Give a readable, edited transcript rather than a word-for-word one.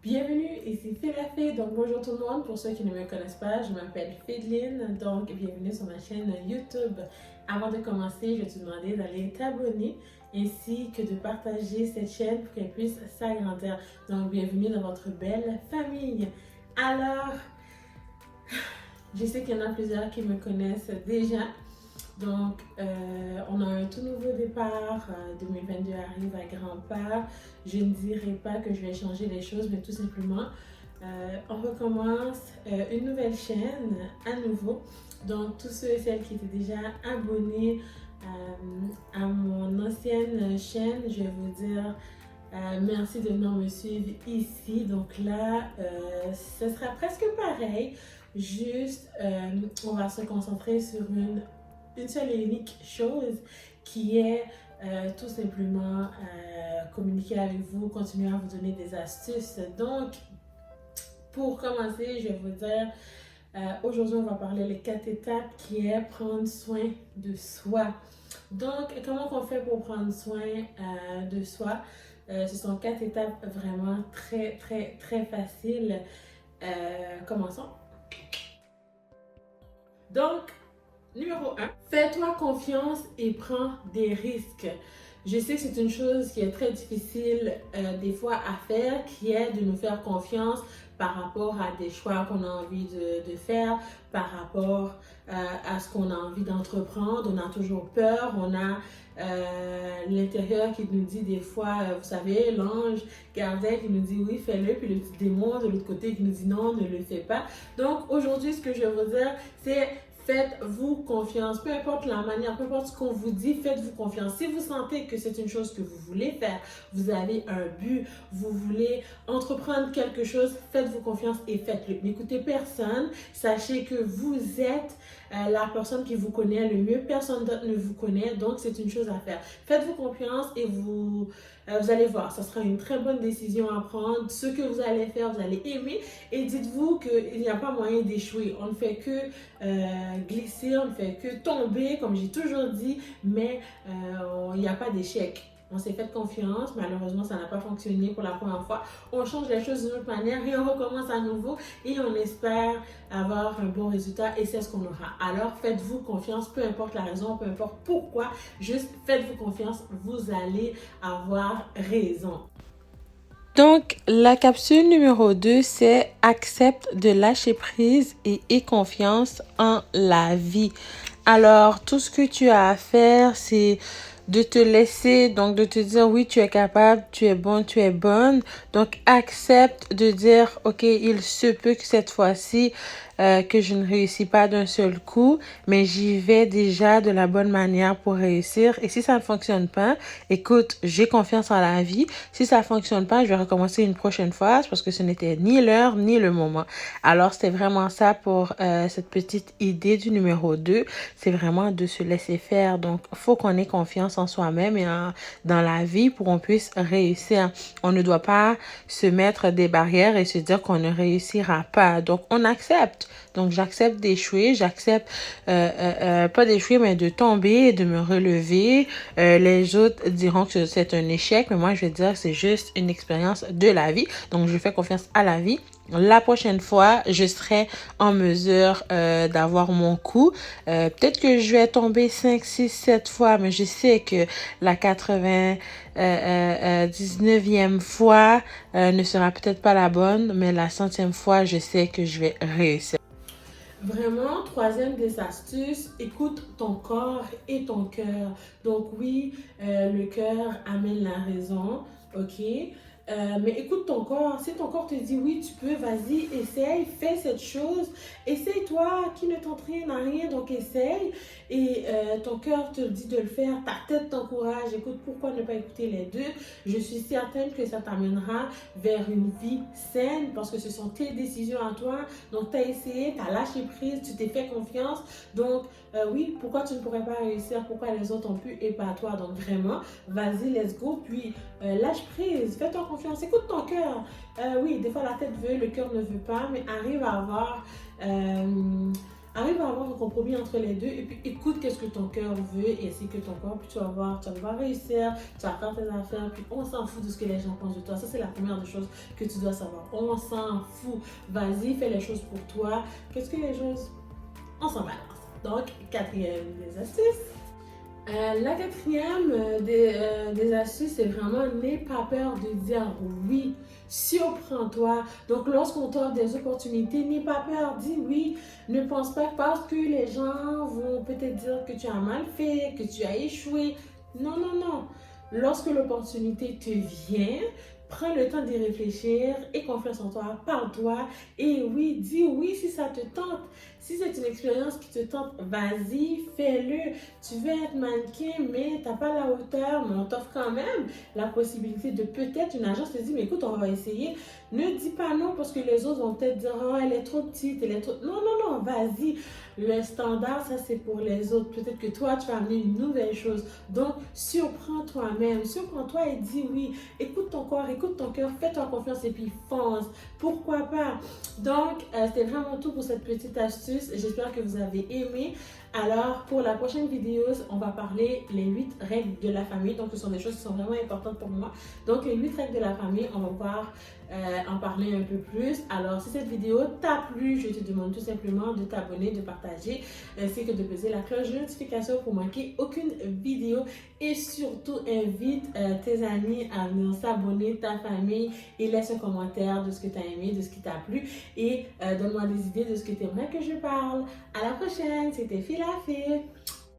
Bienvenue, ici Félafé. Donc bonjour tout le monde. Pour ceux qui ne me connaissent pas, je m'appelle Fédeline. Donc bienvenue sur ma chaîne YouTube. Avant de commencer, je vais te demander d'aller t'abonner ainsi que de partager cette chaîne pour qu'elle puisse s'agrandir. Donc bienvenue dans votre belle famille. Alors, je sais qu'il y en a plusieurs qui me connaissent déjà. Donc, on a un tout nouveau départ. 2022 arrive à grands pas. Je ne dirais pas que je vais changer les choses, mais tout simplement, on recommence une nouvelle chaîne à nouveau. Donc, tous ceux et celles qui étaient déjà abonnés à mon ancienne chaîne, je vais vous dire merci de venir me suivre ici. Donc là, ce sera presque pareil. Juste, on va se concentrer sur une seule et unique chose qui est tout simplement communiquer avec vous, continuer à vous donner des astuces. Donc, pour commencer, je vais vous dire, aujourd'hui, on va parler les 4 étapes qui est prendre soin de soi. Donc, comment on fait pour prendre soin de soi? Ce sont 4 étapes vraiment très faciles. Commençons. Donc, numéro 1, fais-toi confiance et prends des risques. Je sais que c'est une chose qui est très difficile des fois à faire, qui est de nous faire confiance par rapport à des choix qu'on a envie de faire, par rapport à ce qu'on a envie d'entreprendre. On a toujours peur, on a l'intérieur qui nous dit des fois, vous savez, l'ange gardien qui nous dit oui, fais-le, puis le petit démon de l'autre côté qui nous dit non, ne le fais pas. Donc aujourd'hui, ce que je vais vous dire, c'est faites-vous confiance, peu importe la manière, peu importe ce qu'on vous dit, faites-vous confiance. Si vous sentez que c'est une chose que vous voulez faire, vous avez un but, vous voulez entreprendre quelque chose, faites-vous confiance et faites-le. N'écoutez personne, sachez que vous êtes la personne qui vous connaît le mieux, personne d'autre ne vous connaît, donc c'est une chose à faire. Faites-vous confiance et vous allez voir, ça sera une très bonne décision à prendre. Ce que vous allez faire, vous allez aimer et dites-vous qu'il n'y a pas moyen d'échouer. On ne fait que glisser, on ne fait que tomber, comme j'ai toujours dit, mais il n'y a pas d'échec. On s'est fait confiance, malheureusement ça n'a pas fonctionné pour la première fois. On change les choses d'une autre manière et on recommence à nouveau et on espère avoir un bon résultat et c'est ce qu'on aura. Alors faites-vous confiance, peu importe la raison, peu importe pourquoi, juste faites-vous confiance, vous allez avoir raison. Donc, la capsule numéro 2, c'est accepte de lâcher prise et aie confiance en la vie. Alors, tout ce que tu as à faire, c'est de te laisser, donc de te dire oui, tu es capable, tu es bon, tu es bonne. Donc, accepte de dire, ok, il se peut que cette fois-ci, que je ne réussis pas d'un seul coup, mais j'y vais déjà de la bonne manière pour réussir. Et si ça ne fonctionne pas, écoute, j'ai confiance en la vie. Si ça ne fonctionne pas, je vais recommencer une prochaine fois parce que ce n'était ni l'heure ni le moment. Alors, c'était vraiment ça pour cette petite idée du numéro 2. C'est vraiment de se laisser faire. Donc, il faut qu'on ait confiance en soi-même et dans la vie pour qu'on puisse réussir. On ne doit pas se mettre des barrières et se dire qu'on ne réussira pas. Donc, on accepte. Donc, j'accepte d'échouer, j'accepte pas d'échouer, mais de tomber et de me relever. Les autres diront que c'est un échec, mais moi, je vais dire que c'est juste une expérience de la vie. Donc, je fais confiance à la vie. La prochaine fois, je serai en mesure d'avoir mon coup. Peut-être que je vais tomber 5, 6, 7 fois, mais je sais que la 99e fois ne sera peut-être pas la bonne, mais la 100e fois, je sais que je vais réussir. Vraiment, troisième des astuces, écoute ton corps et ton cœur. Donc oui, le cœur amène la raison, ok? Mais écoute ton corps. Si ton corps te dit oui, tu peux, vas-y, essaye, fais cette chose. Essaye-toi, qui ne t'entraîne à rien, donc essaye. Et ton cœur te dit de le faire, ta tête t'encourage. Écoute, pourquoi ne pas écouter les deux? Je suis certaine que ça t'amènera vers une vie saine parce que ce sont tes décisions à toi. Donc, tu as essayé, tu as lâché prise, tu t'es fait confiance. Donc, oui, pourquoi tu ne pourrais pas réussir? Pourquoi les autres ont pu et pas toi? Donc, vraiment, vas-y, let's go. Puis, lâche prise, fais-toi confiance, écoute ton cœur. Oui, des fois, la tête veut, le cœur ne veut pas, mais arrive à avoir Arrive à avoir un compromis entre les deux et puis écoute qu'est-ce que ton cœur veut et ainsi que ton corps, puis tu vas voir, tu vas réussir, tu vas faire tes affaires, puis on s'en fout de ce que les gens pensent de toi. Ça, c'est la première des choses que tu dois savoir. On s'en fout. Vas-y, fais les choses pour toi. Qu'est-ce que les choses... On s'en balance. Donc, quatrième des astuces. La quatrième des astuces, c'est vraiment n'aie pas peur de dire oui. Surprends-toi. Donc, lorsqu'on t'offre des opportunités, n'aie pas peur, dis oui. Ne pense pas parce que les gens vont peut-être dire que tu as mal fait, que tu as échoué. Non, non, non. Lorsque l'opportunité te vient, prends le temps d'y réfléchir et confiance en toi, parle-toi et oui, dis oui si ça te tente. Si c'est une expérience qui te tente, vas-y, fais-le. Tu veux être mannequin, mais tu n'as pas la hauteur, mais on t'offre quand même la possibilité de peut-être une agence te dit, mais écoute, on va essayer. Ne dis pas non parce que les autres vont peut-être dire, oh, elle est trop petite, elle est trop... Non, non, non, vas-y. Le standard, ça c'est pour les autres. Peut-être que toi, tu vas amener une nouvelle chose. Donc, surprends toi-même, surprends-toi et dis oui. Écoute ton corps, écoute ton cœur, fais-toi confiance et puis fonce. Pourquoi pas? Donc, c'était vraiment tout pour cette petite astuce. J'espère que vous avez aimé. Alors, pour la prochaine vidéo, on va parler les 8 règles de la famille. Donc, ce sont des choses qui sont vraiment importantes pour moi. Donc, les 8 règles de la famille, on va pouvoir en parler un peu plus. Alors, si cette vidéo t'a plu, je te demande tout simplement de t'abonner, de partager, ainsi que de peser la cloche de notification pour manquer aucune vidéo. Et surtout, invite tes amis à venir s'abonner, ta famille, et laisse un commentaire de ce que tu as aimé, de ce qui t'a plu. Et donne-moi des idées de ce que tu aimerais que je parle. À la prochaine, c'était Filafé.